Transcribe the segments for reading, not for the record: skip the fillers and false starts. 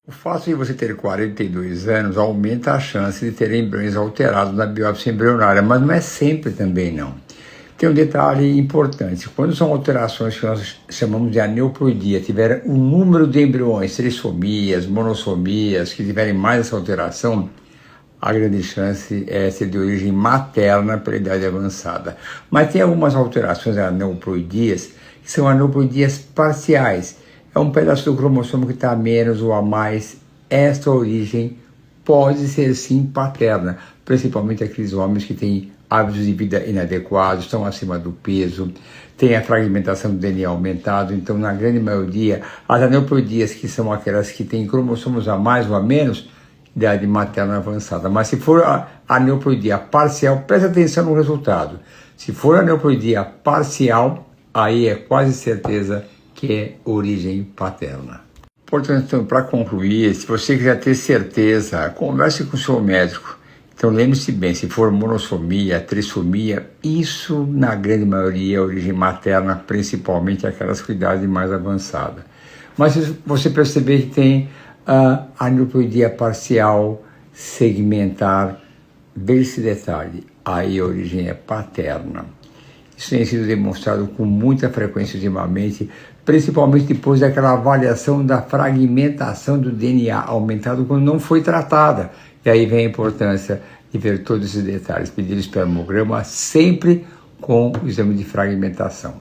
O fato de você ter 42 anos aumenta a chance de ter embriões alterados na biópsia embrionária, mas não é sempre também não. Tem um detalhe importante: quando são alterações que nós chamamos de aneuploidia, tiver um número de embriões, trissomias, monossomias, que tiverem mais essa alteração, a grande chance é ser de origem materna pela idade avançada. Mas tem algumas alterações aneuploidias que são aneuploidias parciais. É um pedaço do cromossomo que está a menos ou a mais. Esta origem pode ser sim paterna, principalmente aqueles homens que têm hábitos de vida inadequados, estão acima do peso, tem a fragmentação do DNA aumentado. Então, na grande maioria, as aneuploidias, que são aquelas que têm cromossomos a mais ou a menos, idade materna avançada. Mas se for a aneuploidia parcial, preste atenção no resultado. Se for a aneuploidia parcial, aí é quase certeza que é origem paterna. Portanto, então, para concluir, se você quiser ter certeza, converse com o seu médico. Então lembre-se bem, se for monossomia, trissomia, isso na grande maioria é origem materna, principalmente aquelas com idade mais avançada. Mas se você perceber que tem a aneuploidia parcial, segmentar, veja esse detalhe, aí a origem é paterna. Isso tem sido demonstrado com muita frequência ultimamente, principalmente depois daquela avaliação da fragmentação do DNA aumentado quando não foi tratada. E aí vem a importância de ver todos esses detalhes, pedir espermograma sempre com o exame de fragmentação.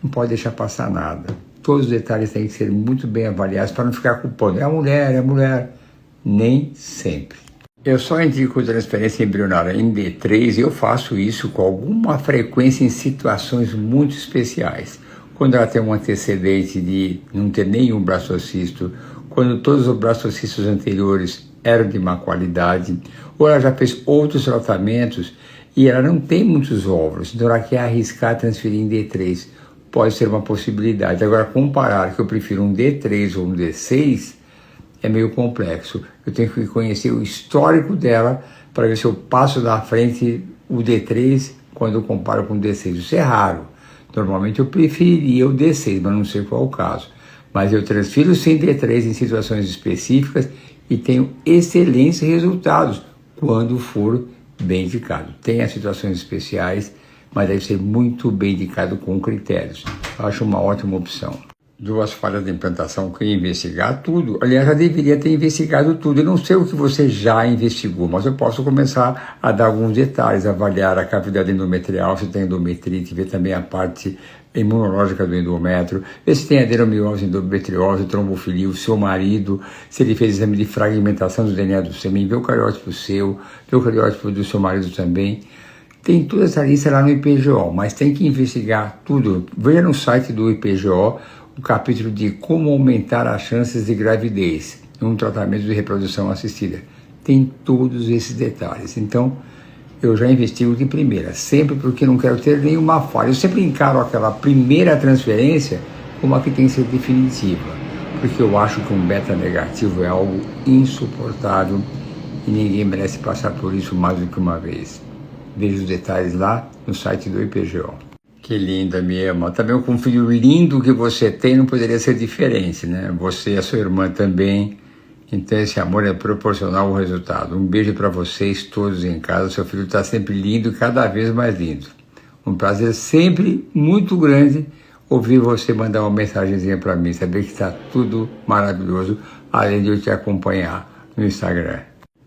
Não pode deixar passar nada. Todos os detalhes têm que ser muito bem avaliados para não ficar culpando. É a mulher. Nem sempre. Eu só indico transferência embrionária em D3 e eu faço isso com alguma frequência em situações muito especiais. Quando ela tem um antecedente de não ter nenhum blastocisto, quando todos os blastocistos anteriores eram de má qualidade, ou ela já fez outros tratamentos e ela não tem muitos óvulos, então ela quer arriscar transferir em D3. Pode ser uma possibilidade. Agora, comparar que eu prefiro um D3 ou um D6 é meio complexo. Eu tenho que conhecer o histórico dela para ver se eu passo da frente o D3 quando eu comparo com o D6. Isso é raro. Normalmente eu preferiria o D6, mas não sei qual é o caso. Mas eu transfiro sim D3 em situações específicas e tenho excelentes resultados quando for bem indicado. Tem as situações especiais, mas deve ser muito bem indicado com critérios. Eu acho uma ótima opção. Duas falhas de implantação, que investigar tudo. Aliás, já deveria ter investigado tudo. Eu não sei o que você já investigou, mas eu posso começar a dar alguns detalhes, avaliar a cavidade endometrial, se tem endometrite, ver também a parte imunológica do endométrio, ver se tem adenomiose, endometriose, trombofilia, o seu marido, se ele fez exame de fragmentação do DNA do sêmen, ver o cariótipo seu, ver o cariótipo do seu marido também. Tem toda essa lista lá no IPGO, mas tem que investigar tudo. Veja no site do IPGO o capítulo de como aumentar as chances de gravidez num tratamento de reprodução assistida. Tem todos esses detalhes. Então, eu já investigo de primeira, sempre porque não quero ter nenhuma falha. Eu sempre encaro aquela primeira transferência como a que tem que ser definitiva, porque eu acho que um beta negativo é algo insuportável e ninguém merece passar por isso mais do que uma vez. Veja os detalhes lá no site do IPGO. Que linda, minha irmã. Também com um filho lindo que você tem não poderia ser diferente, né? Você e a sua irmã também. Então esse amor é proporcional ao resultado. Um beijo para vocês todos em casa. Seu filho está sempre lindo e cada vez mais lindo. Um prazer sempre muito grande ouvir você mandar uma mensagenzinha para mim. Saber que está tudo maravilhoso, além de eu te acompanhar no Instagram.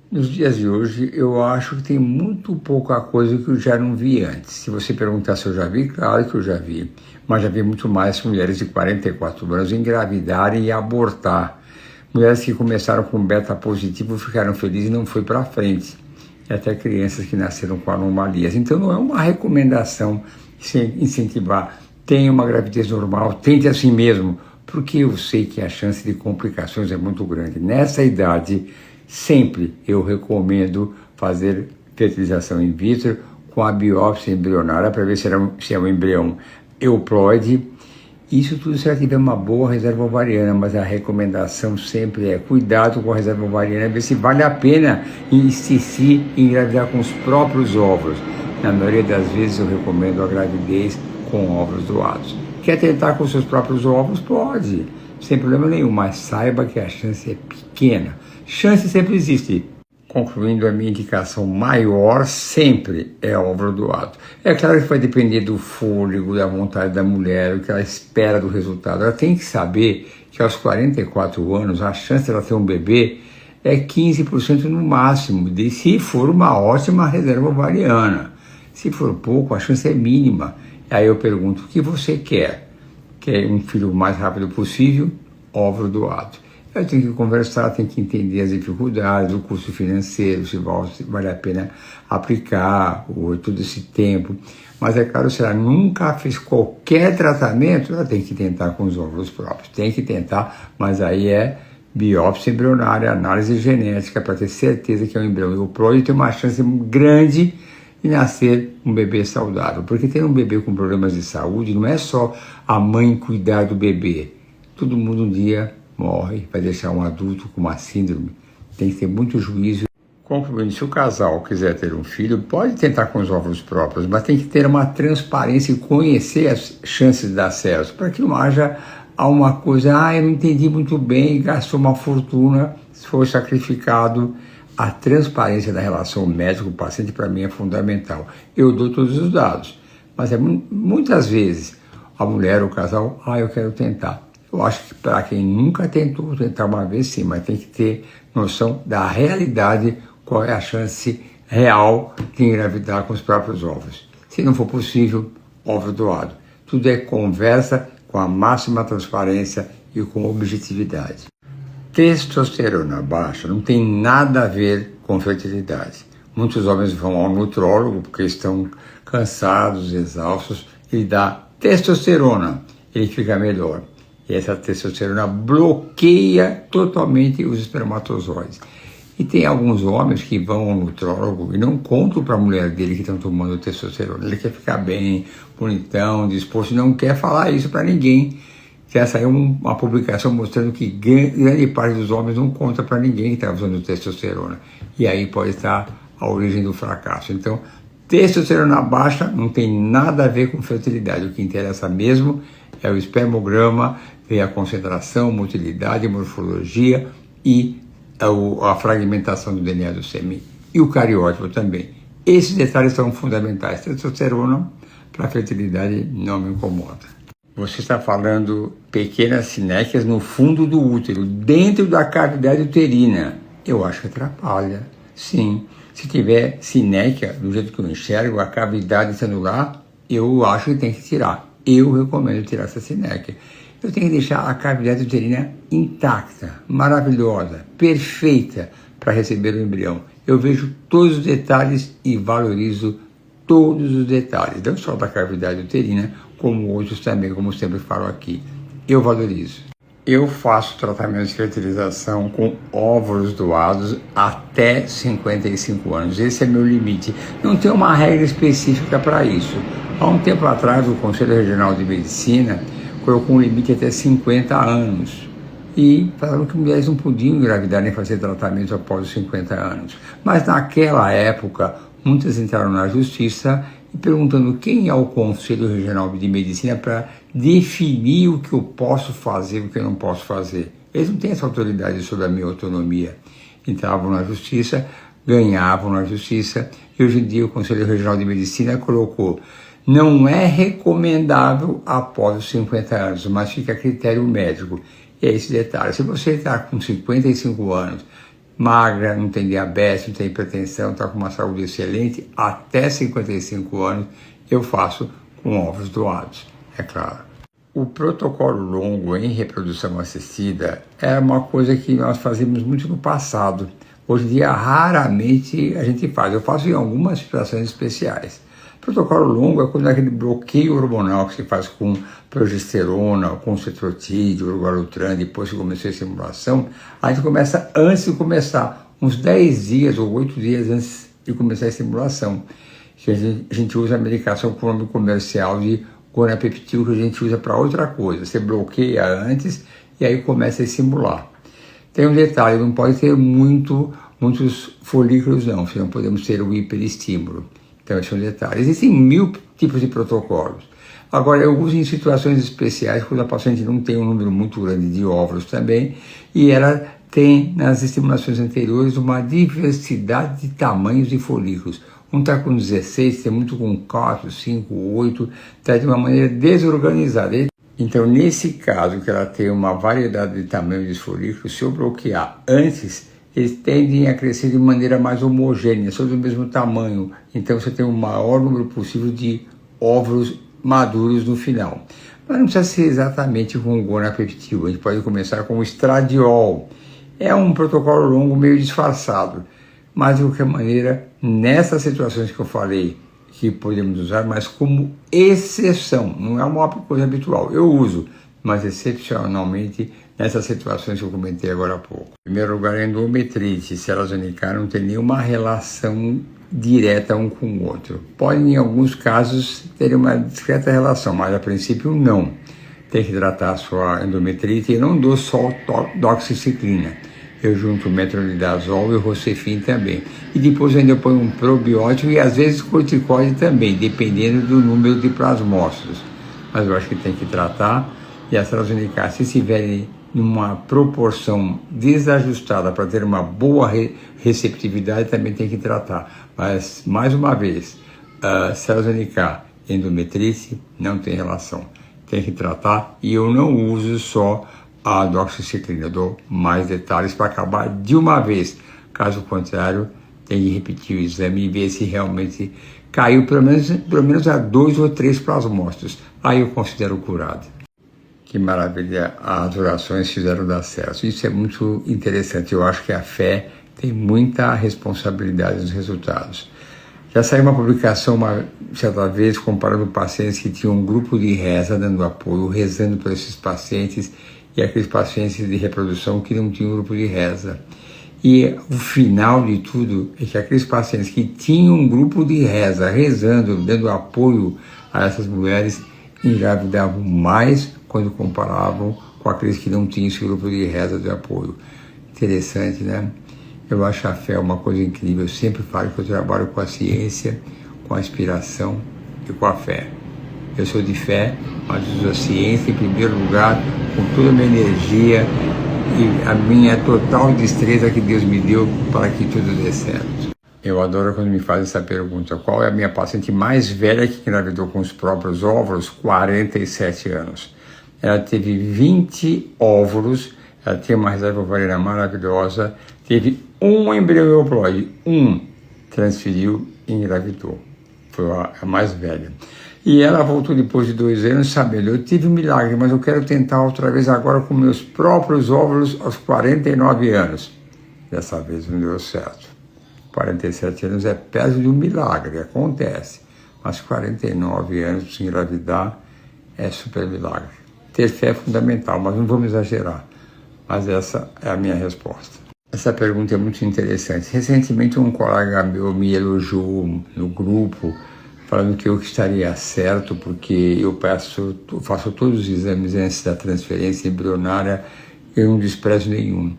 Nos dias de hoje, eu acho que tem muito pouca coisa que eu já não vi antes. Se você perguntar se eu já vi, claro que eu já vi. Mas já vi muito mais mulheres de 44 anos engravidarem e abortar. Mulheres que começaram com beta positivo, ficaram felizes e não foi para frente. E até crianças que nasceram com anomalias. Então não é uma recomendação incentivar. Tenha uma gravidez normal, tente assim mesmo. Porque eu sei que a chance de complicações é muito grande. Nessa idade, sempre eu recomendo fazer fertilização in vitro com a biópsia embrionária para ver se é um embrião euploide. Isso tudo se ela tiver uma boa reserva ovariana, mas a recomendação sempre é cuidado com a reserva ovariana, ver se vale a pena insistir em engravidar com os próprios óvulos. Na maioria das vezes eu recomendo a gravidez com óvulos doados. Quer tentar com seus próprios óvulos? Pode. sem problema nenhum, mas saiba que a chance é pequena. Chance sempre existe. Concluindo, a minha indicação maior sempre é óvulo doado. É claro que vai depender do fôlego, da vontade da mulher, o que ela espera do resultado. Ela tem que saber que aos 44 anos a chance de ela ter um bebê é 15% no máximo, se for uma ótima reserva ovariana. Se for pouco, a chance é mínima. Aí eu pergunto, o que você quer? Quer um filho o mais rápido possível? Óvulo doado. Eu tenho que conversar, tenho que entender as dificuldades, o custo financeiro, se vale a pena aplicar todo esse tempo. Mas é claro, se ela nunca fez qualquer tratamento, ela tem que tentar com os óvulos próprios. Tem que tentar, mas aí é biópsia embrionária, análise genética, para ter certeza que é um embrião euploide e tem uma chance grande de nascer um bebê saudável. Porque ter um bebê com problemas de saúde não é só a mãe cuidar do bebê. Todo mundo um dia morre, vai deixar um adulto com uma síndrome. Tem que ter muito juízo. Concluindo, se o casal quiser ter um filho, pode tentar com os óvulos próprios, mas tem que ter uma transparência e conhecer as chances de dar certo, para que não haja uma coisa, eu não entendi muito bem, gastou uma fortuna, foi sacrificado. A transparência da relação médico-paciente para mim é fundamental. Eu dou todos os dados, mas muitas vezes a mulher, o casal, eu quero tentar. Eu acho que para quem nunca tentou, tentar uma vez sim, mas tem que ter noção da realidade, qual é a chance real de engravidar com os próprios óvulos. Se não for possível, óvulo doado. Tudo é conversa com a máxima transparência e com objetividade. Testosterona baixa não tem nada a ver com fertilidade. Muitos homens vão ao nutrólogo porque estão cansados, exaustos, ele dá testosterona, ele fica melhor. E essa testosterona bloqueia totalmente os espermatozoides. E tem alguns homens que vão ao nutrólogo e não contam para a mulher dele que estão tomando testosterona. Ele quer ficar bem, bonitão, disposto, e não quer falar isso para ninguém. Já saiu uma publicação mostrando que grande parte dos homens não conta para ninguém que está usando testosterona. E aí pode estar a origem do fracasso. Então, testosterona baixa não tem nada a ver com fertilidade. O que interessa mesmo é o espermograma, ver a concentração, motilidade, morfologia e a fragmentação do DNA do sêmen. E o cariótipo também. Esses detalhes são fundamentais. Testosterona para a fertilidade não me incomoda. Você está falando pequenas sinéquias no fundo do útero, dentro da cavidade uterina. Eu acho que atrapalha. Sim, se tiver sinéquia, do jeito que eu enxergo, a cavidade celular, eu acho que tem que tirar. Eu recomendo tirar essa sinéquia. Eu tenho que deixar a cavidade uterina intacta, maravilhosa, perfeita para receber o embrião. Eu vejo todos os detalhes e valorizo todos os detalhes, não só da cavidade uterina, como outros também, como sempre falo aqui. Eu valorizo. Eu faço tratamento de fertilização com óvulos doados até 55 anos. Esse é meu limite. Não tem uma regra específica para isso. Há um tempo atrás, o Conselho Regional de Medicina colocou um limite até 50 anos. E falaram que mulheres não podiam engravidar nem fazer tratamento após os 50 anos. Mas naquela época, muitas entraram na justiça e perguntando quem é o Conselho Regional de Medicina para definir o que eu posso fazer e o que eu não posso fazer. Eles não têm essa autoridade sobre a minha autonomia. Entravam na justiça, ganhavam na justiça, e hoje em dia o Conselho Regional de Medicina colocou: não é recomendável após os 50 anos, mas fica a critério médico. E é esse detalhe: se você está com 55 anos, magra, não tem diabetes, não tem hipertensão, está com uma saúde excelente, até 55 anos eu faço com óvulos doados, é claro. O protocolo longo em reprodução assistida era uma coisa que nós fazíamos muito no passado. Hoje em dia, raramente a gente faz. Eu faço em algumas situações especiais. Protocolo longo é quando é aquele bloqueio hormonal que se faz com progesterona, com cetrotide, orgalutran, depois que começou a estimulação. A gente começa antes de começar, uns 10 dias ou 8 dias antes de começar a estimulação. A gente usa a medicação com o nome comercial de gonapeptil, que a gente usa para outra coisa. Você bloqueia antes e aí começa a estimular. Tem um detalhe: não pode ter muitos folículos não, senão podemos ter o hiperestímulo. Então esse é um detalhe. Existem 1000 tipos de protocolos. Agora, eu uso em situações especiais, quando a paciente não tem um número muito grande de óvulos também, e ela tem, nas estimulações anteriores, uma diversidade de tamanhos de folículos. Um está com 16, tem muito com 4, 5, 8, está de uma maneira desorganizada. Então, nesse caso, que ela tem uma variedade de tamanhos de folículos, se eu bloquear antes, eles tendem a crescer de maneira mais homogênea, são do mesmo tamanho. Então, você tem o maior número possível de óvulos maduros no final. Mas não precisa ser exatamente com gonapeptil, a gente pode começar com o estradiol. É um protocolo longo meio disfarçado, mas de qualquer maneira, nessas situações que eu falei, que podemos usar, mas como exceção, não é uma coisa habitual. Eu uso, mas excepcionalmente nessas situações que eu comentei agora há pouco. Em primeiro lugar, a endometrite, células UNK não tem nenhuma relação direta um com o outro. Pode, em alguns casos, ter uma discreta relação, mas a princípio não. Tem que tratar a sua endometrite. Eu não dou só doxiciclina. Eu junto metronidazol e o Rocefin também. E depois ainda ponho um probiótico e às vezes corticoide também, dependendo do número de plasmócitos. Mas eu acho que tem que tratar, e as células UNK, se estiverem numa proporção desajustada para ter uma boa receptividade, também tem que tratar. Mas, mais uma vez, células UNK e endometrite não tem relação. Tem que tratar, e eu não uso só a doxiciclina, eu dou mais detalhes para acabar de uma vez. Caso contrário, tem que repetir o exame e ver se realmente caiu pelo menos a 2 ou 3 plasmócitos. Aí eu considero curado. Que maravilha, as orações fizeram dar certo. Isso é muito interessante. Eu acho que a fé tem muita responsabilidade nos resultados. Já saiu uma publicação uma certa vez comparando pacientes que tinham um grupo de reza dando apoio, rezando por esses pacientes, e aqueles pacientes de reprodução que não tinham um grupo de reza. E o final de tudo é que aqueles pacientes que tinham um grupo de reza, rezando, dando apoio a essas mulheres, engravidavam mais quando comparavam com aqueles que não tinham esse grupo de reza de apoio. Interessante, né? Eu acho a fé uma coisa incrível. Eu sempre falo que eu trabalho com a ciência, com a inspiração e com a fé. Eu sou de fé, mas uso a ciência em primeiro lugar, com toda a minha energia e a minha total destreza que Deus me deu para que tudo dê certo. Eu adoro quando me fazem essa pergunta: qual é a minha paciente mais velha que engravidou com os próprios óvulos? 47 anos. Ela teve 20 óvulos, ela tinha uma reserva ovariana maravilhosa, teve um embrião euploide, transferiu e engravidou. Foi a mais velha. E ela voltou depois de 2 anos, sabendo, eu tive um milagre, mas eu quero tentar outra vez agora com meus próprios óvulos aos 49 anos. Dessa vez não deu certo. 47 anos é perto de um milagre, acontece. Mas 49 anos para se engravidar é super milagre. Ter fé é fundamental, mas não vamos exagerar. Mas essa é a minha resposta. Essa pergunta é muito interessante. Recentemente um colega meu me elogiou no grupo, falando que eu estaria certo, porque eu faço todos os exames antes da transferência embrionária, eu não desprezo nenhum.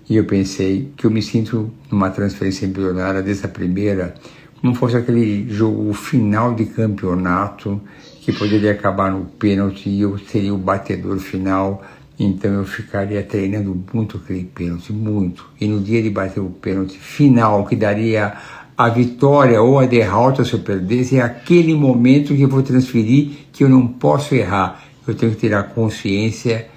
E eu pensei que eu me sinto numa transferência embrionária dessa primeira, como fosse aquele jogo final de campeonato, que poderia acabar no pênalti e eu seria o batedor final, então eu ficaria treinando muito aquele pênalti, muito. E no dia de bater o pênalti final, que daria a vitória ou a derrota se eu perdesse, é aquele momento que eu vou transferir, que eu não posso errar. Eu tenho que ter a consciência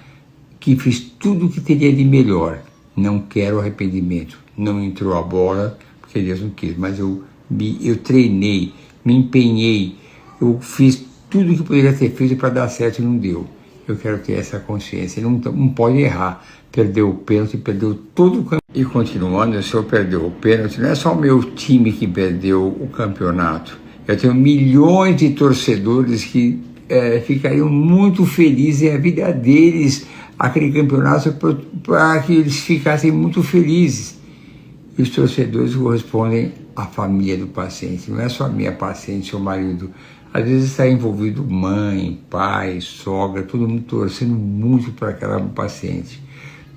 que fiz tudo o que teria de melhor. Não quero arrependimento. Não entrou a bola, porque Deus não quis, mas eu treinei, me empenhei, eu fiz tudo o que poderia ter feito para dar certo e não deu. Eu quero ter essa consciência, não pode errar. Perdeu o pênalti, perdeu todo o campeonato. E continuando, se eu perder o pênalti, não é só o meu time que perdeu o campeonato. Eu tenho milhões de torcedores que ficariam muito felizes em a vida deles, aquele campeonato, para que eles ficassem muito felizes. E os torcedores correspondem à família do paciente, não é só a minha paciente ou marido. Às vezes está envolvido mãe, pai, sogra, todo mundo torcendo muito para aquela paciente.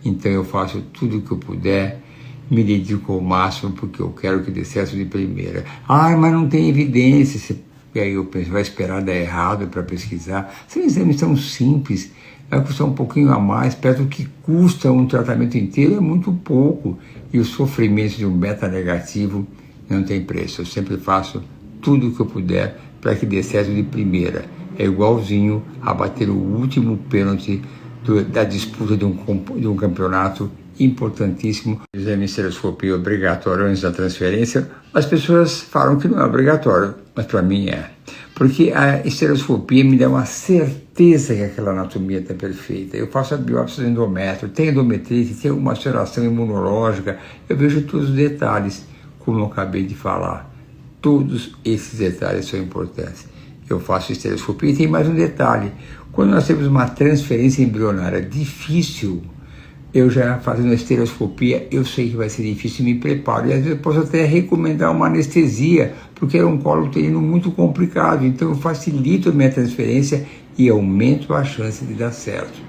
Então eu faço tudo o que eu puder, me dedico ao máximo porque eu quero que dê certo de primeira. Mas não tem evidência. E aí eu penso, vai esperar dar errado para pesquisar? São exames tão simples, vai custar um pouquinho a mais, perto do que custa um tratamento inteiro, é muito pouco. E o sofrimento de um beta negativo não tem preço. Eu sempre faço tudo o que eu puder para que dê certo de primeira. É igualzinho a bater o último pênalti da disputa de um campeonato importantíssimo. O exame de esteroscopia é obrigatório antes da transferência. As pessoas falam que não é obrigatório, mas para mim é. Porque a esteroscopia me dá uma certeza que aquela anatomia está perfeita. Eu faço a biópsia do endométrio, tem endometrite, tem uma alteração imunológica, eu vejo todos os detalhes, como eu acabei de falar. Todos esses detalhes são importantes. Eu faço esteroscopia e tem mais um detalhe. Quando nós temos uma transferência embrionária difícil, eu já fazendo a esteroscopia, eu sei que vai ser difícil e me preparo. E às vezes eu posso até recomendar uma anestesia, porque é um colo uterino muito complicado. Então eu facilito a minha transferência e aumento a chance de dar certo.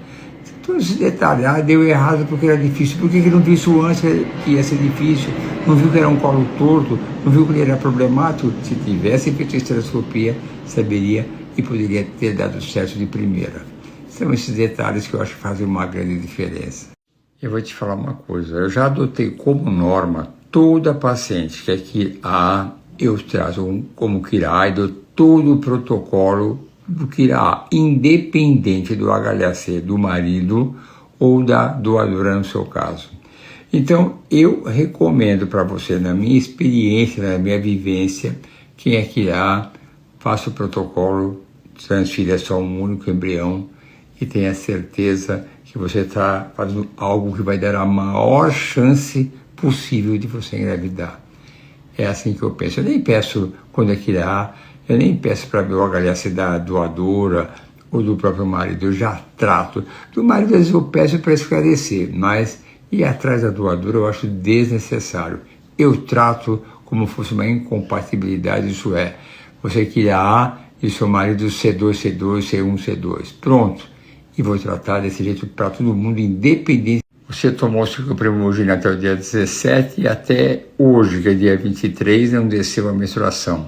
Todos esses detalhes, deu errado porque era difícil. Por que não viu isso antes que ia ser difícil? Não viu que era um colo torto? Não viu que ele era problemático? Se tivesse feito a esteroscopia, saberia e poderia ter dado certo de primeira. São esses detalhes que eu acho que fazem uma grande diferença. Eu vou te falar uma coisa, eu já adotei como norma toda paciente que aqui eu trazo como KIRA e dou todo o protocolo do KIRA, independente do HLA-C do marido ou da doadora no seu caso. Então, eu recomendo para você, na minha experiência, na minha vivência, quem é KIRA, faça o protocolo, transfira só um único embrião e tenha certeza que você está fazendo algo que vai dar a maior chance possível de você engravidar. É assim que eu penso. Eu nem peço quando é KIRA, eu nem peço para ver o HLA-C da doadora ou do próprio marido, eu já trato. Do marido, às vezes eu peço para esclarecer, mas ir atrás da doadora eu acho desnecessário. Eu trato como fosse uma incompatibilidade, isso é, você KIRA e o seu marido C2, C2, C1, C2. Pronto. E vou tratar desse jeito para todo mundo, independente. Você tomou o seu primogênito até o dia 17 e até hoje, que é dia 23, não desceu a menstruação.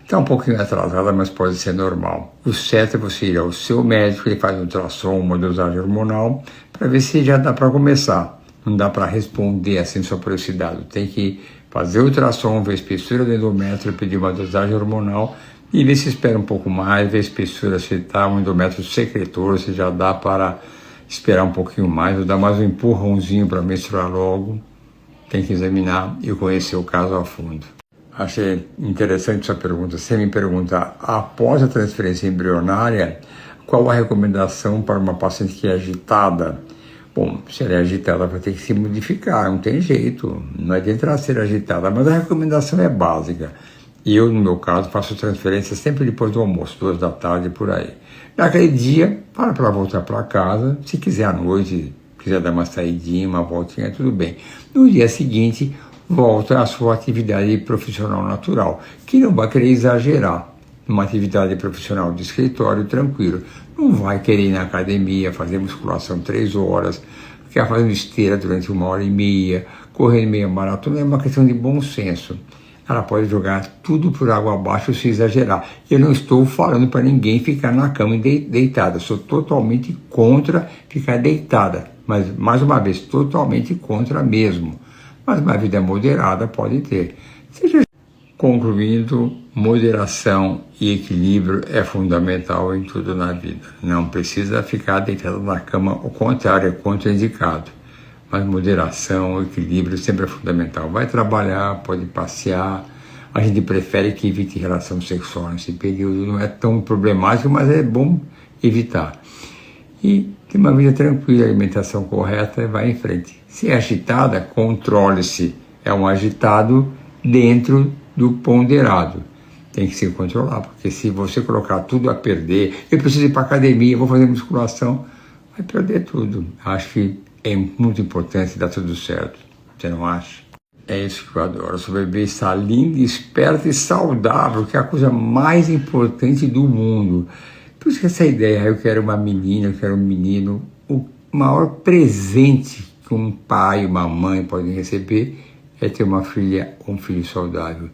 Está um pouquinho atrasada, mas pode ser normal. O certo é você ir ao seu médico, ele faz um ultrassom, uma dosagem hormonal, para ver se já dá para começar. Não dá para responder assim só por esse dado. Tem que fazer o ultrassom, ver a espessura do endométrio, pedir uma dosagem hormonal, e ver se espera um pouco mais, ver a espessura, se está um endométrio secretor, se já dá para esperar um pouquinho mais, ou dar mais um empurrãozinho para menstruar logo. Tem que examinar e conhecer o caso a fundo. Achei interessante sua pergunta. Você me pergunta, após a transferência embrionária, qual a recomendação para uma paciente que é agitada? Bom, se ela é agitada vai ter que se modificar, não tem jeito, não adianta ela ser agitada, mas a recomendação é básica. E eu, no meu caso, faço transferência sempre depois do almoço, 2 da tarde, por aí. Naquele dia, para voltar para casa, se quiser à noite, quiser dar uma saidinha, uma voltinha, tudo bem. No dia seguinte, volta à sua atividade profissional natural, que não vai querer exagerar. Uma atividade profissional de escritório, tranquilo. Não vai querer ir na academia, fazer musculação 3 horas, ficar fazendo esteira durante 1h30, correr meia maratona, é uma questão de bom senso. Ela pode jogar tudo por água abaixo se exagerar. Eu não estou falando para ninguém ficar na cama deitada. Sou totalmente contra ficar deitada. Mas, mais uma vez, totalmente contra mesmo. Mas uma vida moderada pode ter. Concluindo, moderação e equilíbrio é fundamental em tudo na vida. Não precisa ficar deitado na cama, ao contrário, é contraindicado. Mas moderação, equilíbrio sempre é fundamental. Vai trabalhar, pode passear. A gente prefere que evite relação sexual nesse período. Não é tão problemático, mas é bom evitar. E ter uma vida tranquila, alimentação correta e vai em frente. Se é agitada, controle-se. É um agitado dentro do ponderado. Tem que se controlar, porque se você colocar tudo a perder, eu preciso ir para a academia, vou fazer musculação, vai perder tudo. Acho que é muito importante dar tudo certo. Você não acha? É isso que eu adoro. Seu bebê está lindo, esperto e saudável, que é a coisa mais importante do mundo. Por isso que essa ideia, eu quero uma menina, eu quero um menino, o maior presente que um pai e uma mãe podem receber é ter uma filha ou um filho saudável.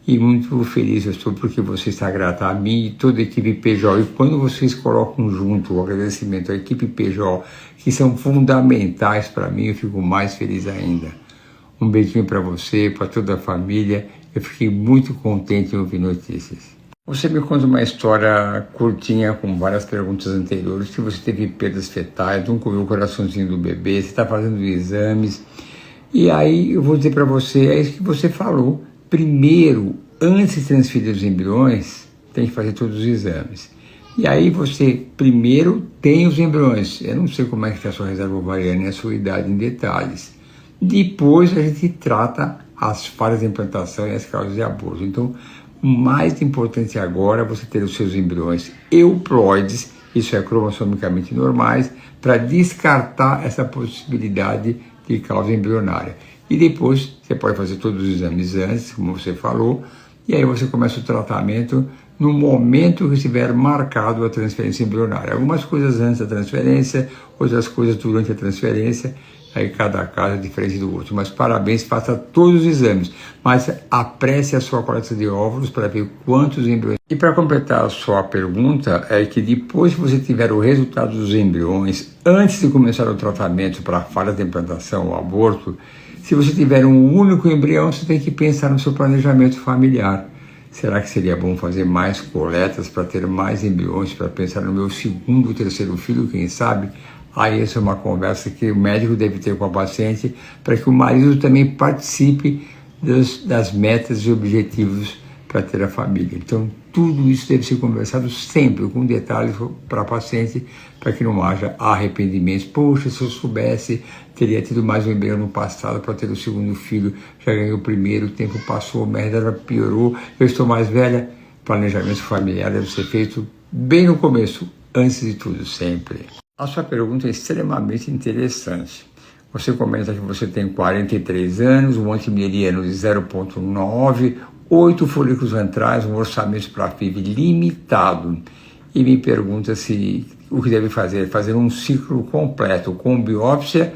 E muito feliz eu estou porque você está grata a mim e toda a equipe PJ. E quando vocês colocam junto o agradecimento à equipe PJ, que são fundamentais para mim, eu fico mais feliz ainda. Um beijinho para você, para toda a família. Eu fiquei muito contente em ouvir notícias. Você me conta uma história curtinha, com várias perguntas anteriores, que você teve perdas fetais, nunca ouviu o coraçãozinho do bebê, você está fazendo exames. E aí eu vou dizer para você, é isso que você falou. Primeiro, antes de transferir os embriões, tem que fazer todos os exames. E aí você, primeiro, tem os embriões. Eu não sei como é que está a sua reserva ovariana e a sua idade em detalhes. Depois a gente trata as falhas de implantação e as causas de aborto. Então, o mais importante agora é você ter os seus embriões euploides, isso é cromossomicamente normais, para descartar essa possibilidade de causa embrionária. E depois você pode fazer todos os exames antes, como você falou, e aí você começa o tratamento no momento que estiver marcado a transferência embrionária. Algumas coisas antes da transferência, outras coisas durante a transferência, aí cada caso é diferente do outro. Mas parabéns, faça todos os exames, mas apresse a sua coleta de óvulos para ver quantos embriões. E para completar a sua pergunta, é que depois que você tiver o resultado dos embriões, antes de começar o tratamento para falha de implantação ou aborto, se você tiver um único embrião, você tem que pensar no seu planejamento familiar. Será que seria bom fazer mais coletas para ter mais embriões, para pensar no meu segundo ou terceiro filho, quem sabe? Aí essa é uma conversa que o médico deve ter com a paciente, para que o marido também participe das metas e objetivos para ter a família. Então, tudo isso deve ser conversado sempre, com detalhes para a paciente, para que não haja arrependimentos. Poxa, se eu soubesse, teria tido mais um embrião no passado para ter o segundo filho, já ganhei o primeiro, o tempo passou, minha reserva piorou, eu estou mais velha. Planejamento familiar deve ser feito bem no começo, antes de tudo, sempre. A sua pergunta é extremamente interessante. Você comenta que você tem 43 anos, um antimileriano de 0,9, 8 folículos ventrais, um orçamento para FIV limitado. E me pergunta se o que deve fazer, fazer um ciclo completo com biópsia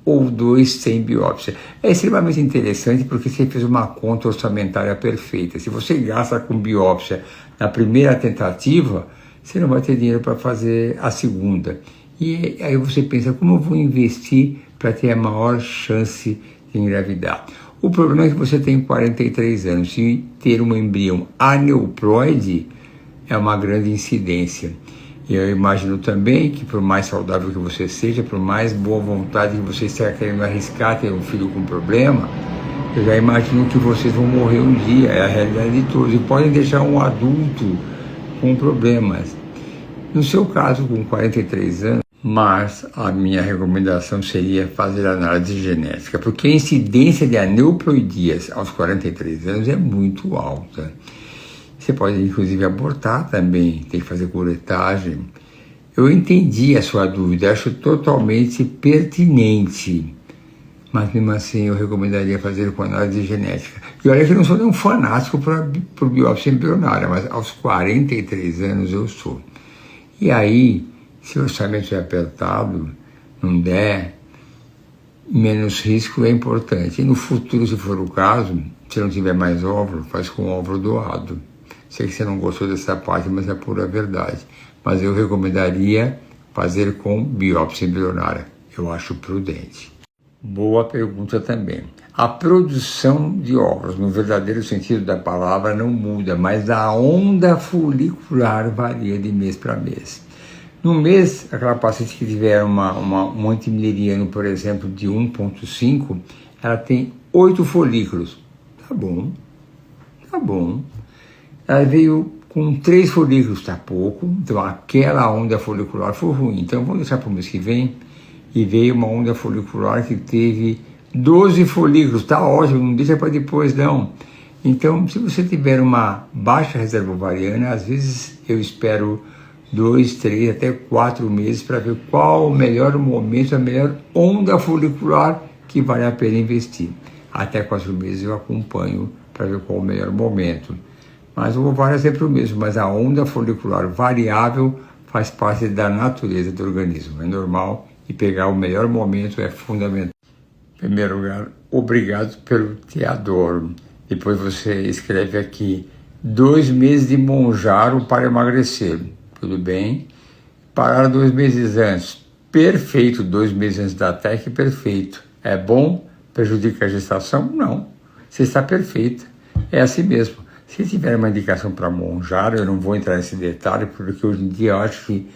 ou 2 sem biópsia. É extremamente interessante porque você fez uma conta orçamentária perfeita. Se você gasta com biópsia na primeira tentativa, você não vai ter dinheiro para fazer a segunda. E aí você pensa, como eu vou investir para ter a maior chance de engravidar? O problema é que você tem 43 anos e ter um embrião aneuploide é uma grande incidência. E eu imagino também que por mais saudável que você seja, por mais boa vontade que você esteja querendo arriscar ter um filho com problema, eu já imagino que vocês vão morrer um dia, é a realidade de todos. E podem deixar um adulto com problemas. No seu caso, com 43 anos, mas a minha recomendação seria fazer análise genética, porque a incidência de aneuploidias aos 43 anos é muito alta. Você pode, inclusive, abortar também, tem que fazer curetagem. Eu entendi a sua dúvida, acho totalmente pertinente, mas mesmo assim eu recomendaria fazer com análise genética. E olha que eu não sou nenhum fanático por biópsia embrionária, mas aos 43 anos eu sou. E aí, se o orçamento é apertado, não der, menos risco é importante. E no futuro, se for o caso, se não tiver mais óvulo, faz com óvulo doado. Sei que você não gostou dessa parte, mas é pura verdade. Mas eu recomendaria fazer com biópsia embrionária. Eu acho prudente. Boa pergunta também. A produção de óvulos, no verdadeiro sentido da palavra, não muda, mas a onda folicular varia de mês para mês. No mês, aquela paciente que tiver um antimileriano, por exemplo, de 1,5, ela tem 8 folículos. Tá bom. Ela veio com 3 folículos, tá pouco, então aquela onda folicular foi ruim. Então vamos deixar para o mês que vem. E veio uma onda folicular que teve 12 folículos, tá ótimo, não deixa para depois não. Então, se você tiver uma baixa reserva ovariana, às vezes eu espero 2, 3, até 4 meses para ver qual o melhor momento, a melhor onda folicular que vale a pena investir. Até 4 meses eu acompanho para ver qual o melhor momento. Mas o ovário é sempre o mesmo, mas a onda folicular variável faz parte da natureza do organismo, é normal. E pegar o melhor momento é fundamental. Em primeiro lugar, obrigado pelo te adoro. Depois você escreve aqui, 2 meses de Monjaro para emagrecer. Tudo bem? Parar 2 meses antes. Perfeito, 2 meses antes da TEC, perfeito. É bom? Prejudica a gestação? Não. Você está perfeita. É assim mesmo. Se tiver uma indicação para Monjaro, eu não vou entrar nesse detalhe, porque hoje em dia eu acho que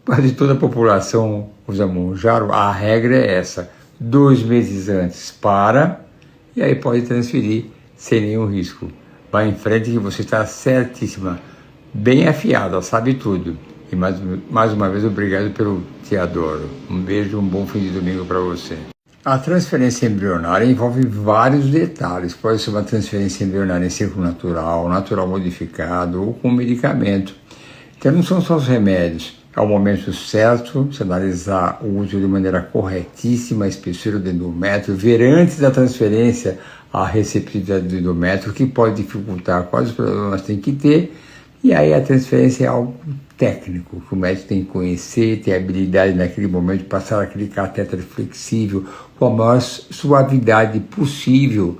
quase toda a população usa Monjaro. A regra é essa. 2 meses antes para, e aí pode transferir sem nenhum risco. Vá em frente que você está certíssima. Bem afiada, sabe tudo. E mais uma vez, obrigado pelo Te Adoro. Um beijo, um bom fim de domingo para você. A transferência embrionária envolve vários detalhes. Pode ser uma transferência embrionária em ciclo natural, natural modificado ou com medicamento. Então não são só os remédios. É o momento certo de analisar o uso de maneira corretíssima, a espessura do endométrio, ver antes da transferência a receptividade do endométrio, que pode dificultar quais os problemas tem que ter. E aí a transferência é algo técnico, que o médico tem que conhecer, ter habilidade naquele momento de passar aquele catéter flexível com a maior suavidade possível.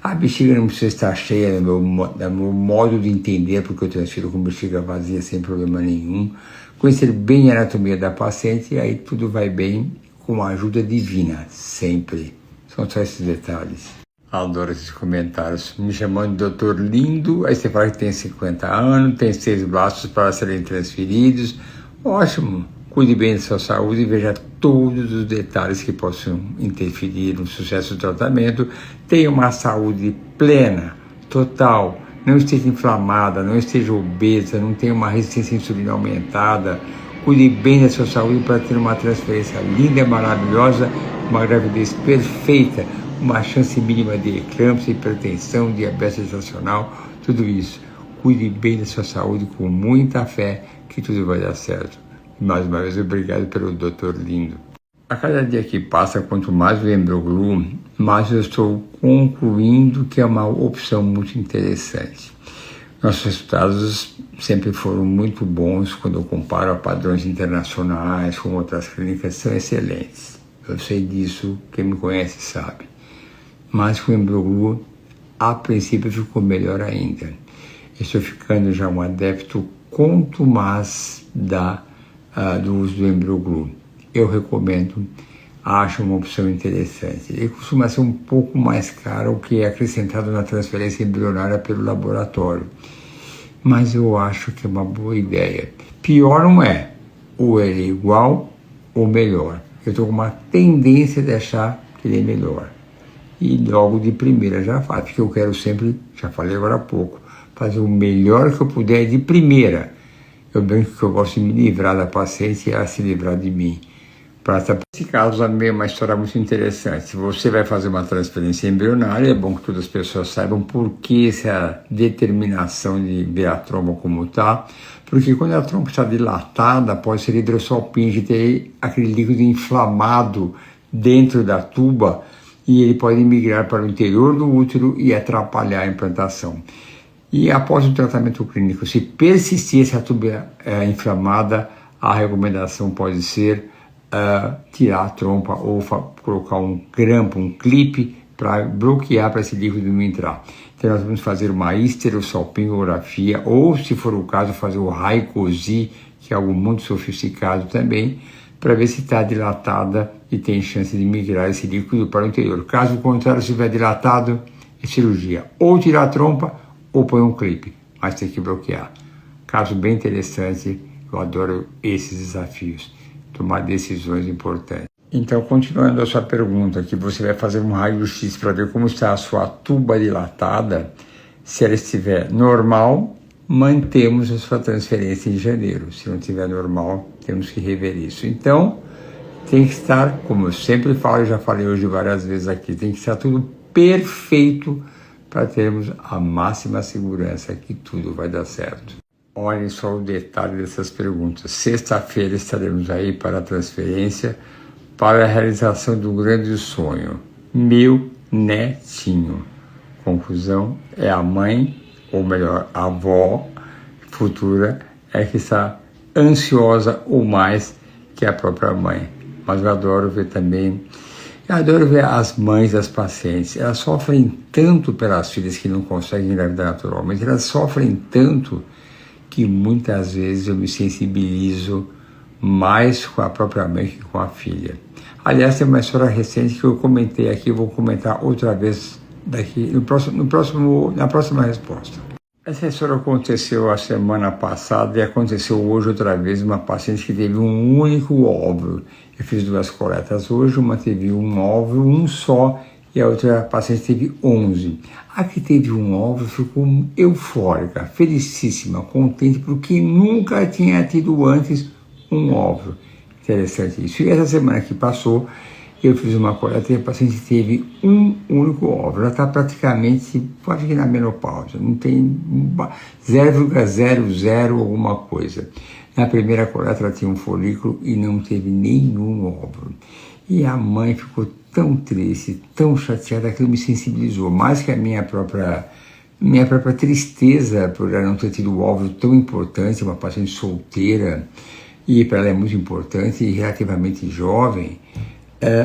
A bexiga não precisa estar cheia, no meu modo de entender, porque eu transfiro com bexiga vazia sem problema nenhum. Conhecer bem a anatomia da paciente e aí tudo vai bem com a ajuda divina, sempre. São só esses detalhes. Adoro esses comentários. Me chamando de doutor lindo, aí você fala que tem 50 anos, tem 6 braços para serem transferidos. Ótimo! Cuide bem da sua saúde e veja todos os detalhes que possam interferir no sucesso do tratamento. Tenha uma saúde plena, total. Não esteja inflamada, não esteja obesa, não tenha uma resistência à insulina aumentada. Cuide bem da sua saúde para ter uma transferência linda, maravilhosa, uma gravidez perfeita, uma chance mínima de eclâmpsia, hipertensão, diabetes gestacional, tudo isso. Cuide bem da sua saúde com muita fé que tudo vai dar certo. Mais uma vez, obrigado pelo doutor lindo. A cada dia que passa, quanto mais o Embrioglu, mais eu estou concluindo que é uma opção muito interessante. Nossos resultados sempre foram muito bons quando eu comparo a padrões internacionais com outras clínicas, são excelentes. Eu sei disso, quem me conhece sabe. Mas com o Embrioglu, a princípio ficou melhor ainda. Estou ficando já um adepto contumaz do uso do Embrioglu. Eu recomendo, acho uma opção interessante. Ele costuma ser um pouco mais caro, o que é acrescentado na transferência embrionária pelo laboratório. Mas eu acho que é uma boa ideia. Pior não é, ou ele é igual ou melhor. Eu estou com uma tendência de achar que ele é melhor. E logo de primeira já faço, porque eu quero sempre, já falei agora há pouco, fazer o melhor que eu puder de primeira. Eu brinco que eu gosto de me livrar da paciente e ela se livrar de mim. Nesse caso, também é uma história muito interessante. Se você vai fazer uma transferência embrionária, é bom que todas as pessoas saibam por que essa determinação de ver a tromba como está. Porque quando a tromba está dilatada, pode ser hidrossalpingente, ter aquele líquido inflamado dentro da tuba, e ele pode migrar para o interior do útero e atrapalhar a implantação. E após o tratamento clínico, se persistir essa tuba inflamada, a recomendação pode ser tirar a trompa ou colocar um grampo, um clipe, para bloquear para esse líquido não entrar. Então nós vamos fazer uma histerossalpingografia, ou se for o caso, fazer o raio-così, que é algo muito sofisticado também, para ver se está dilatada e tem chance de migrar esse líquido para o interior. Caso contrário, se estiver dilatado, é cirurgia. Ou tirar a trompa, ou põe um clipe, mas tem que bloquear. Caso bem interessante, eu adoro esses desafios, tomar decisões importantes. Então, continuando a sua pergunta, que você vai fazer um raio-x para ver como está a sua tuba dilatada. Se ela estiver normal, mantemos a sua transferência em janeiro. Se não estiver normal, temos que rever isso. Então, tem que estar, como eu sempre falo, já falei hoje várias vezes aqui, tem que estar tudo perfeito para termos a máxima segurança que tudo vai dar certo. Olhem só o detalhe dessas perguntas. Sexta-feira estaremos aí para a transferência, para a realização do grande sonho. Meu netinho. Conclusão, é a mãe, ou melhor, a avó futura, é que está ansiosa ou mais que a própria mãe. Mas eu adoro ver também Eu adoro ver as mães das pacientes. Elas sofrem tanto pelas filhas que não conseguem engravidar naturalmente, elas sofrem tanto que muitas vezes eu me sensibilizo mais com a própria mãe que com a filha. Aliás, tem uma história recente que eu comentei aqui, eu vou comentar outra vez daqui na próxima resposta. Essa história aconteceu a semana passada e aconteceu hoje outra vez, uma paciente que teve um único óvulo. Eu fiz 2 coletas hoje, uma teve um óvulo, um só, e a outra paciente teve 11. A que teve um óvulo ficou eufórica, felicíssima, contente, porque nunca tinha tido antes um óvulo. Interessante isso. E essa semana que passou, eu fiz uma coleta e a paciente teve um único óvulo. Ela está praticamente, quase que na menopausa, não tem 0,00 alguma coisa. Na primeira coleta ela tinha um folículo e não teve nenhum óvulo. E a mãe ficou tão triste, tão chateada, aquilo me sensibilizou, mais que a minha própria tristeza por ela não ter tido um óvulo tão importante, uma paciente solteira, e para ela é muito importante e relativamente jovem.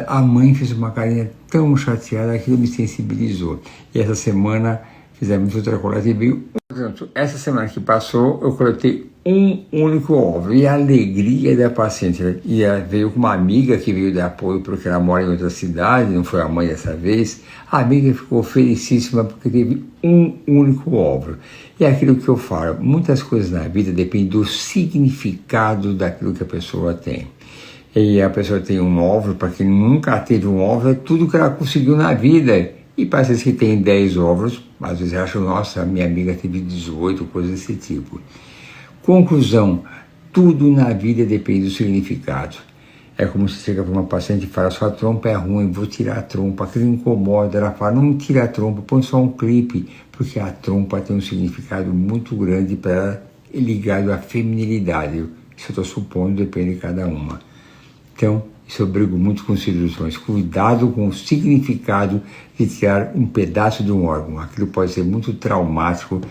A mãe fez uma carinha tão chateada, aquilo me sensibilizou. E essa semana fizemos outra coleta e veio. Portanto, essa semana que passou, eu coletei um único óvulo. E a alegria da paciente. E ela veio com uma amiga que veio de apoio porque ela mora em outra cidade, não foi a mãe dessa vez. A amiga ficou felicíssima porque teve um único óvulo. E é aquilo que eu falo, muitas coisas na vida dependem do significado daquilo que a pessoa tem. E a pessoa tem um óvulo, para quem nunca teve um óvulo, é tudo que ela conseguiu na vida. E para vocês que têm 10 óvulos, às vezes acham, nossa, minha amiga teve 18, coisas desse tipo. Conclusão, tudo na vida depende do significado. É como se chega para uma paciente e fala, sua trompa é ruim, vou tirar a trompa, aquilo incomoda. Ela fala, não tira a trompa, põe só um clipe, porque a trompa tem um significado muito grande para ela, ligado à feminilidade. Isso eu estou supondo, depende de cada uma. Então, isso eu brigo muito com cirurgiões. Cuidado com o significado de tirar um pedaço de um órgão. Aquilo pode ser muito traumático.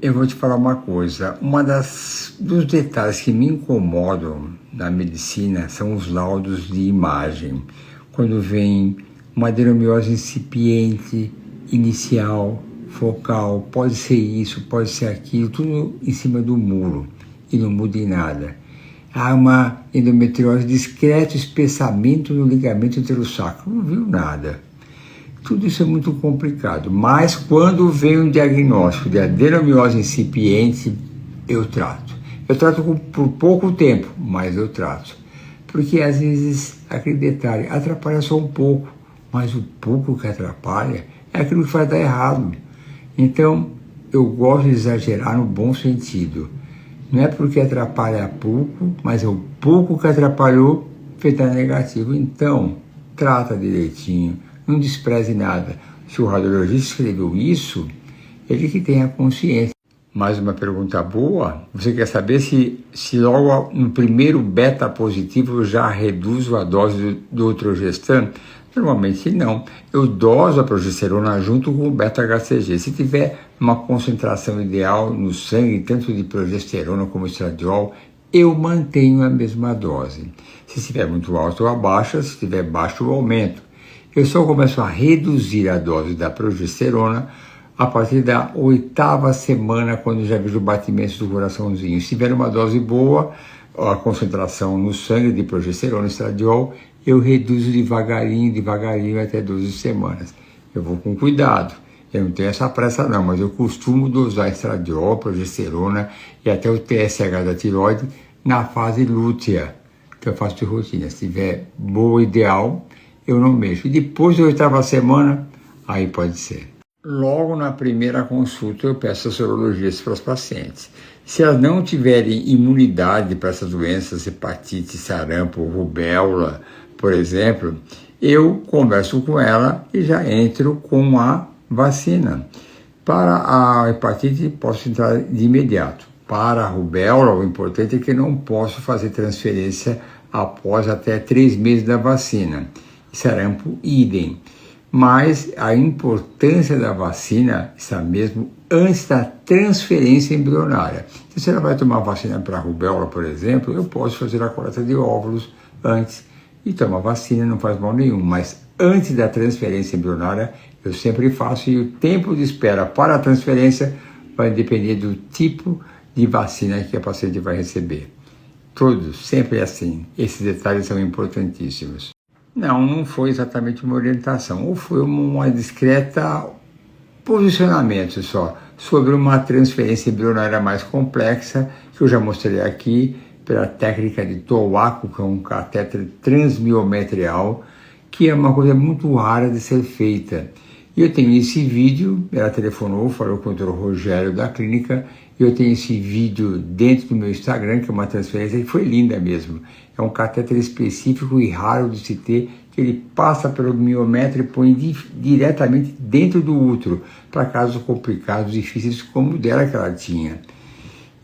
Eu vou te falar uma coisa. Dos detalhes que me incomodam na medicina são os laudos de imagem. Quando vem uma adenomiose incipiente, inicial, focal, pode ser isso, pode ser aquilo, tudo em cima do muro e não muda em nada. Há uma endometriose, discreto espessamento no ligamento interossacro. Não viu nada. Tudo isso é muito complicado. Mas quando vem um diagnóstico de adenomiose incipiente, eu trato. Eu trato por pouco tempo, mas eu trato. Porque às vezes aquele detalhe atrapalha só um pouco, mas o pouco que atrapalha é aquilo que vai dar errado. Então, eu gosto de exagerar no bom sentido. Não é porque atrapalha pouco, mas é o pouco que atrapalhou que está negativo. Então, trata direitinho, não despreze nada. Se o radiologista escreveu isso, ele que tem a consciência. Mais uma pergunta boa. Você quer saber se logo no primeiro beta positivo eu já reduzo a dose do Utrogestan? Normalmente não. Eu doso a progesterona junto com o beta-HCG. Se tiver uma concentração ideal no sangue, tanto de progesterona como estradiol, eu mantenho a mesma dose. Se estiver muito alto, eu abaixo. Se estiver baixo, eu aumento. Eu só começo a reduzir a dose da progesterona a partir da 8ª semana, quando já vejo batimentos do coraçãozinho. Se tiver uma dose boa, a concentração no sangue de progesterona e estradiol, eu reduzo devagarinho até 12 semanas. Eu vou com cuidado. Eu não tenho essa pressa não, mas eu costumo dosar estradiol, progesterona e até o TSH da tireoide na fase lútea, que eu faço de rotina. Se tiver boa, ideal, eu não mexo. E depois da 8ª semana, aí pode ser. Logo na primeira consulta, eu peço as sorologias para os pacientes. Se elas não tiverem imunidade para essas doenças, hepatite, sarampo, rubéola, por exemplo, eu converso com ela e já entro com a vacina. Para a hepatite, posso entrar de imediato. Para a rubéola, o importante é que não posso fazer transferência após até 3 meses da vacina. Sarampo, idem. Mas a importância da vacina está mesmo antes da transferência embrionária. Então, se ela vai tomar vacina para a rubéola, por exemplo, eu posso fazer a coleta de óvulos antes e tomar vacina, não faz mal nenhum. Mas antes da transferência embrionária, eu sempre faço, e o tempo de espera para a transferência vai depender do tipo de vacina que a paciente vai receber. Tudo, sempre assim. Esses detalhes são importantíssimos. Não foi exatamente uma orientação, ou foi uma discreta posicionamento só sobre uma transferência embrionária mais complexa, que eu já mostrei aqui, pela técnica de Towaco, que é um catéter transmiometrial, que é uma coisa muito rara de ser feita. E eu tenho esse vídeo, ela telefonou, falou com o Dr. Rogério da clínica, e eu tenho esse vídeo dentro do meu Instagram, que é uma transferência que foi linda mesmo. É um catéter específico e raro de se ter, que ele passa pelo miométrio e põe diretamente dentro do útero, para casos complicados, difíceis, como o dela que ela tinha.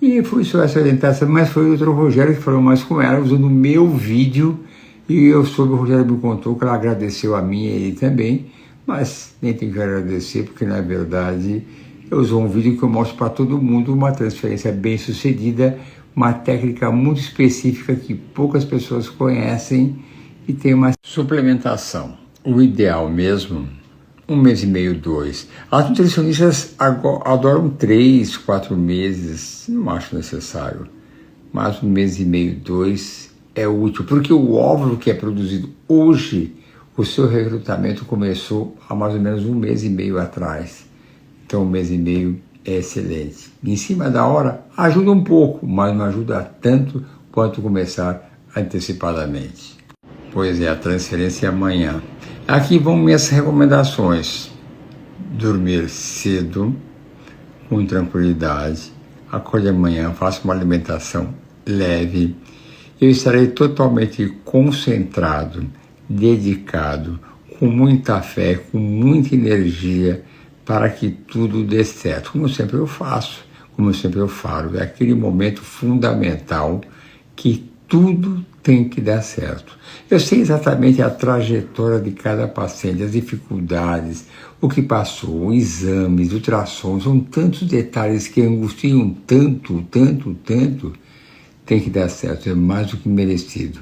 E foi só essa orientação, mas foi o Dr. Rogério que falou mais com ela, usando o meu vídeo, e eu soube, o Rogério me contou que ela agradeceu a mim e ele também, mas nem tem que agradecer, porque na verdade eu uso um vídeo que eu mostro para todo mundo uma transferência bem sucedida, uma técnica muito específica que poucas pessoas conhecem e tem uma suplementação. O ideal mesmo, 1 mês e meio, 2. As nutricionistas adoram 3, 4 meses, não acho necessário, mas 1 mês e meio, 2 é útil, porque o óvulo que é produzido hoje, o seu recrutamento começou há mais ou menos 1 mês e meio atrás. Então 1 mês e meio é excelente. Em cima da hora ajuda um pouco, mas não ajuda tanto quanto começar antecipadamente. Pois é, a transferência é amanhã. Aqui vão minhas recomendações. Dormir cedo, com tranquilidade. Acorde amanhã, faça uma alimentação leve. Eu estarei totalmente concentrado, dedicado, com muita fé, com muita energia, para que tudo dê certo, como sempre eu faço, como sempre eu falo. É aquele momento fundamental que tudo tem que dar certo. Eu sei exatamente a trajetória de cada paciente, as dificuldades, o que passou, exames, ultrassons, são tantos detalhes que angustiam tanto, tem que dar certo, é mais do que merecido.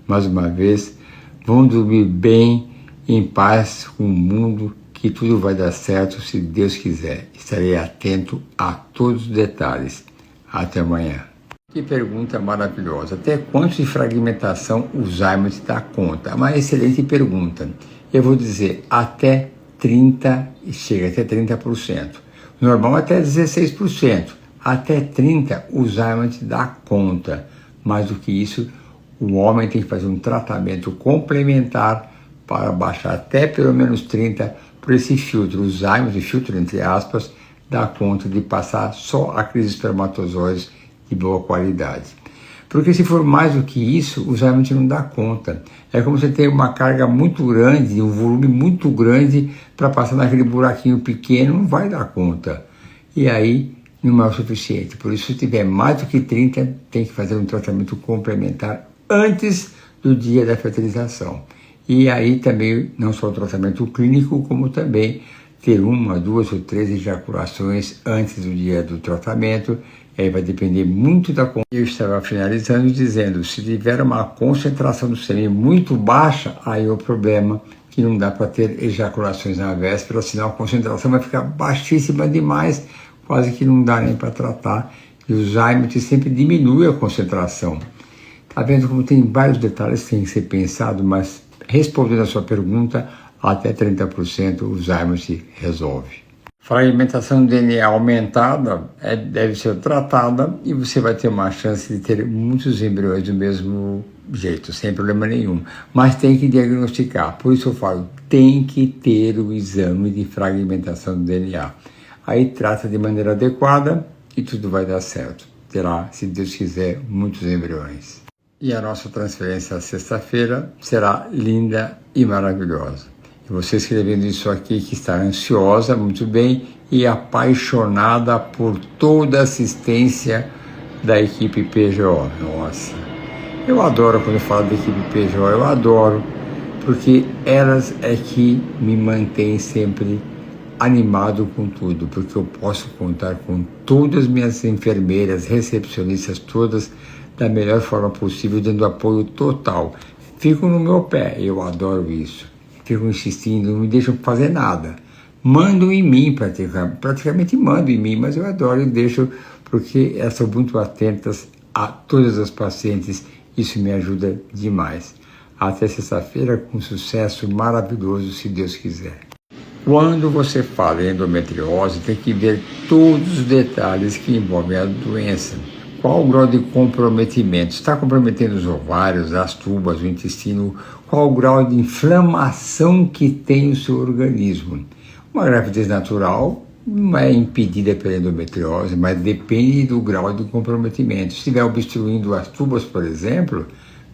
Mais uma vez, vão dormir bem, em paz com o mundo, que tudo vai dar certo se Deus quiser. Estarei atento a todos os detalhes. Até amanhã. Que pergunta maravilhosa. Até quanto de fragmentação o Alzheimer dá conta? Uma excelente pergunta. Eu vou dizer até 30%, chega até 30%. Normal até 16%. Até 30% o Alzheimer dá conta. Mais do que isso, o homem tem que fazer um tratamento complementar para baixar até pelo menos 30% por esse filtro. O Alzheimer, o filtro entre aspas, dá conta de passar só aqueles espermatozoides de boa qualidade. Porque se for mais do que isso, o Alzheimer não dá conta. É como você ter uma carga muito grande, um volume muito grande para passar naquele buraquinho pequeno, não vai dar conta. E aí não é o suficiente. Por isso, se tiver mais do que 30, tem que fazer um tratamento complementar antes do dia da fertilização. E aí também, não só o tratamento clínico, como também ter 1, 2 ou 3 ejaculações antes do dia do tratamento. Aí vai depender muito da... Eu estava finalizando dizendo, se tiver uma concentração do sêmen muito baixa, aí é o problema, que não dá para ter ejaculações na véspera, senão a concentração vai ficar baixíssima demais, quase que não dá nem para tratar. E o Alzheimer sempre diminui a concentração. Tá vendo como tem vários detalhes que tem que ser pensado, mas respondendo a sua pergunta, até 30% o Alzheimer se resolve. Fragmentação do DNA aumentada deve ser tratada e você vai ter uma chance de ter muitos embriões do mesmo jeito, sem problema nenhum. Mas tem que diagnosticar, por isso eu falo, tem que ter o exame de fragmentação do DNA. Aí trata de maneira adequada e tudo vai dar certo. Terá, se Deus quiser, muitos embriões. E a nossa transferência sexta-feira será linda e maravilhosa. E você escrevendo isso aqui, que está ansiosa, muito bem, e apaixonada por toda a assistência da equipe PGO. Nossa, eu adoro quando eu falo da equipe PGO, eu adoro, porque elas é que me mantêm sempre animado com tudo, porque eu posso contar com todas as minhas enfermeiras, recepcionistas, todas da melhor forma possível, dando apoio total. Fico no meu pé, eu adoro isso. ficam insistindo, não me deixam fazer nada. Mandam em mim, praticamente mandam em mim, mas eu adoro e deixo, porque elas são muito atentas a todas as pacientes, isso me ajuda demais. Até sexta-feira, com sucesso maravilhoso, se Deus quiser. Quando você fala em endometriose, tem que ver todos os detalhes que envolvem a doença. Qual o grau de comprometimento? Está comprometendo os ovários, as tubas, o intestino? Qual o grau de inflamação que tem o seu organismo? Uma gravidez natural não é impedida pela endometriose, mas depende do grau de comprometimento. Se estiver obstruindo as tubas, por exemplo,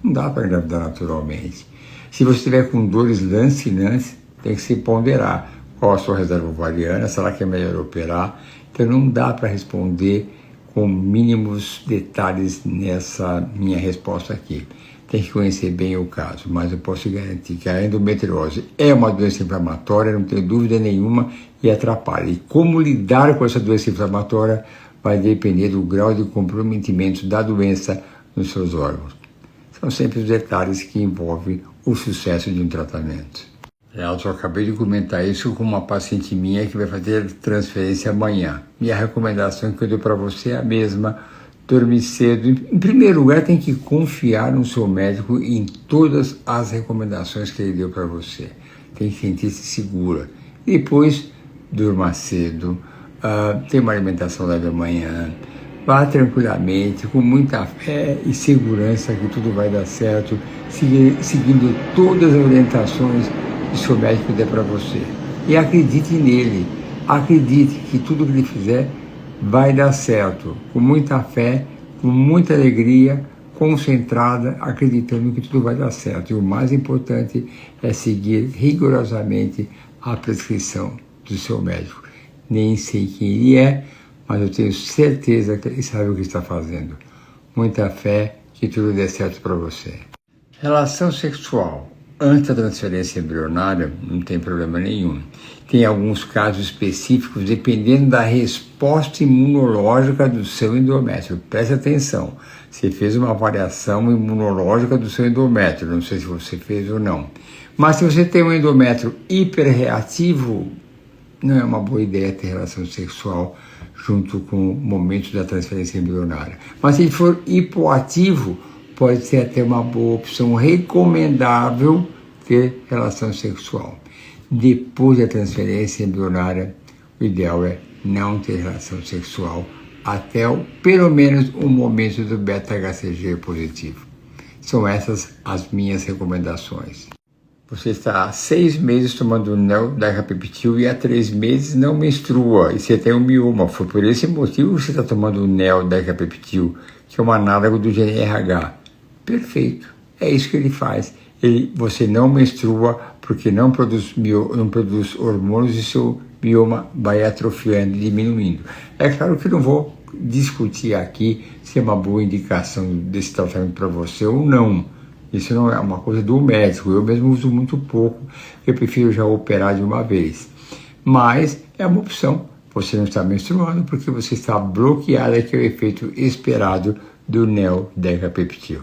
não dá para engravidar naturalmente. Se você estiver com dores lancinantes, tem que se ponderar qual a sua reserva ovariana, será que é melhor operar? Então não dá para responder com mínimos detalhes nessa minha resposta aqui. Tem que conhecer bem o caso, mas eu posso garantir que a endometriose é uma doença inflamatória, não tenho dúvida nenhuma, e atrapalha. E como lidar com essa doença inflamatória vai depender do grau de comprometimento da doença nos seus órgãos. São sempre os detalhes que envolvem o sucesso de um tratamento. Eu acabei de comentar isso com uma paciente minha que vai fazer transferência amanhã. E a recomendação que eu dou para você é a mesma: dormir cedo. Em primeiro lugar, tem que confiar no seu médico em todas as recomendações que ele deu para você. Tem que sentir-se segura. E depois, durma cedo, tenha uma alimentação leve amanhã, vá tranquilamente, com muita fé e segurança que tudo vai dar certo, seguindo todas as orientações que o seu médico der para você. E acredite nele, acredite que tudo que ele fizer vai dar certo, com muita fé, com muita alegria, concentrada, acreditando que tudo vai dar certo. E o mais importante é seguir rigorosamente a prescrição do seu médico. Nem sei quem ele é, mas eu tenho certeza que ele sabe o que está fazendo. Muita fé, que tudo dê certo para você. Relação sexual antes da transferência embrionária não tem problema nenhum. Tem alguns casos específicos, dependendo da resposta imunológica do seu endométrio. Preste atenção, você fez uma avaliação imunológica do seu endométrio, não sei se você fez ou não. Mas se você tem um endométrio hiperreativo, não é uma boa ideia ter relação sexual junto com o momento da transferência embrionária. Mas se ele for hipoativo, pode ser até uma boa opção, recomendável ter relação sexual. Depois da transferência embrionária, o ideal é não ter relação sexual até pelo menos o momento do beta-HCG positivo. São essas as minhas recomendações. Você está há 6 meses tomando neo-decapeptil e há 3 meses não menstrua e você tem um mioma. Foi por esse motivo que você está tomando o neo-decapeptil, que é um análogo do GnRH. Perfeito, é isso que ele faz. Você não menstrua porque não produz hormônios e seu mioma vai atrofiando e diminuindo. É claro que não vou discutir aqui se é uma boa indicação desse tratamento para você ou não. Isso não é uma coisa do médico, eu mesmo uso muito pouco, eu prefiro já operar de uma vez. Mas é uma opção, você não está menstruando porque você está bloqueada, que é o efeito esperado do neo-decapeptil.